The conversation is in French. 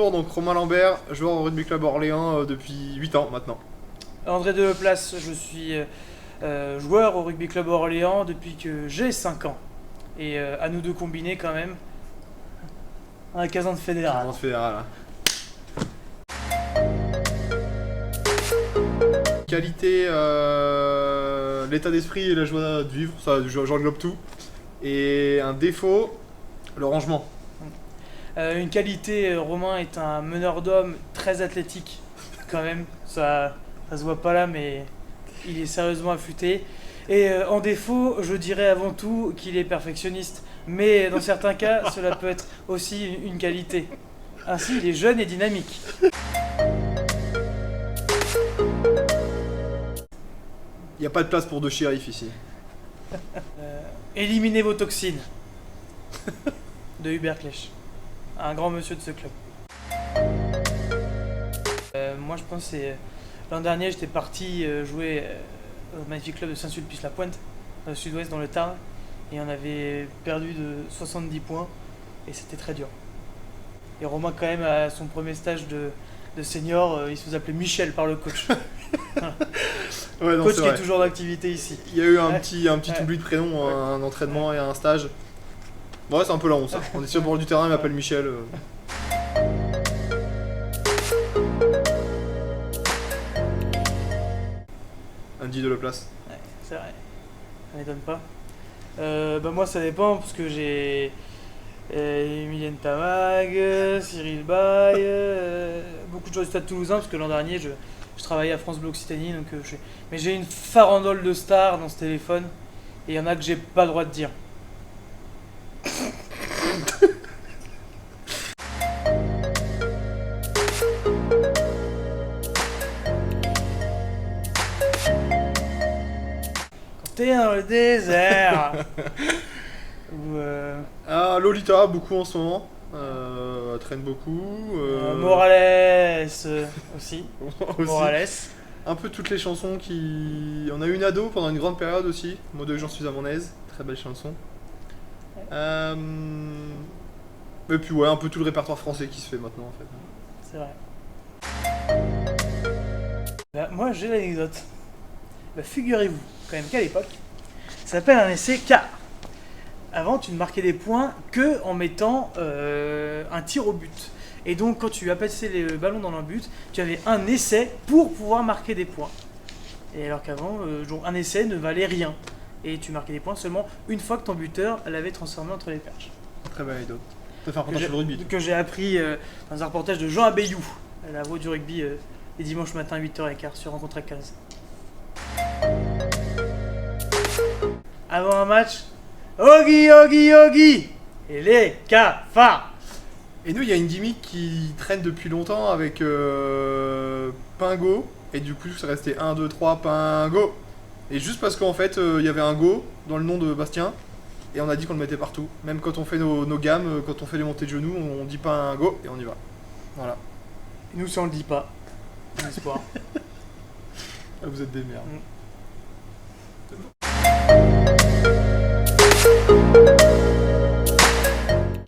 tour, donc Romain Lambert, joueur au Rugby Club Orléans depuis 8 ans maintenant. André Deleplace, je suis joueur au Rugby Club Orléans depuis que j'ai 5 ans. Et à nous deux combinés quand même, un casan de fédéral. Casan de fédéral. Qualité, l'état d'esprit et la joie de vivre, ça j'englobe tout. Et un défaut, le rangement. Une qualité, Romain est un meneur d'hommes très athlétique quand même, ça se voit pas là mais il est sérieusement affûté. Et en défaut, je dirais avant tout qu'il est perfectionniste, mais dans certains cas, cela peut être aussi une qualité. Ainsi, il est jeune et dynamique. Il n'y a pas de place pour deux shérifs ici. Éliminez vos toxines. De Hubert Clèche, un grand monsieur de ce club. Moi je pense que c'est l'an dernier j'étais parti jouer au magnifique club de Saint-Sulpice-la-Pointe, dans le sud-ouest dans le Tarn, et on avait perdu de 70 points et c'était très dur. Et Romain quand même à son premier stage de senior, il se faisait appeler Michel par le coach. Voilà. Ouais, non, Coach c'est qui vrai. est toujours d'activité ici. Il y a eu un Ouais. petit oubli de prénom, Ouais. un entraînement et un stage. Ouais, c'est un peu la honte ça. On est sur le bord du terrain, il m'appelle Michel. Andy Deleplace. Ouais, c'est vrai, ça m'étonne pas. Moi ça dépend parce que j'ai Emilienne Tamag, Cyril Bay, beaucoup de joueurs du Stade Toulousain parce que l'an dernier je travaillais à France Bleu Occitanie, donc mais j'ai une farandole de stars dans ce téléphone et il y en a que j'ai pas le droit de dire. Quand t'es dans le désert ou Ah, Lolita, beaucoup en ce moment. Elle traîne beaucoup. Morales aussi. aussi. Morales. Un peu toutes les chansons qui. On a eu une ado pendant une grande période aussi. Moi de j'en suis à mon aise. Très belle chanson. Et puis ouais, un peu tout le répertoire français qui se fait maintenant en fait. C'est vrai. Moi j'ai l'anecdote. Figurez-vous quand même qu'à l'époque, ça s'appelle un essai car avant tu ne marquais des points que en mettant un tir au but. Et donc quand tu as passé les ballons dans le but, tu avais un essai pour pouvoir marquer des points. Et alors qu'avant, un essai ne valait rien. Et tu marquais des points seulement une fois que ton buteur l'avait transformé entre les perches. Très belle anecdote. Ça fait un reportage sur le rugby. Que j'ai appris dans un reportage de Jean Abeyou, à la voix du rugby, les dimanches matin 8h15 sur Rencontre à 15. Avant un match, Oggy, Oggy, Oggy et les cafards. Et nous, il y a une gimmick qui traîne depuis longtemps avec Pingo. Et du coup, c'est resté 1, 2, 3, Pingo. Et juste parce qu'en fait, il y avait un go dans le nom de Bastien. Et on a dit qu'on le mettait partout. Même quand on fait nos gammes, quand on fait les montées de genoux, on dit pas un go et on y va. Voilà. Nous, ça on le dit pas. Un espoir. Ah, vous êtes des merdes.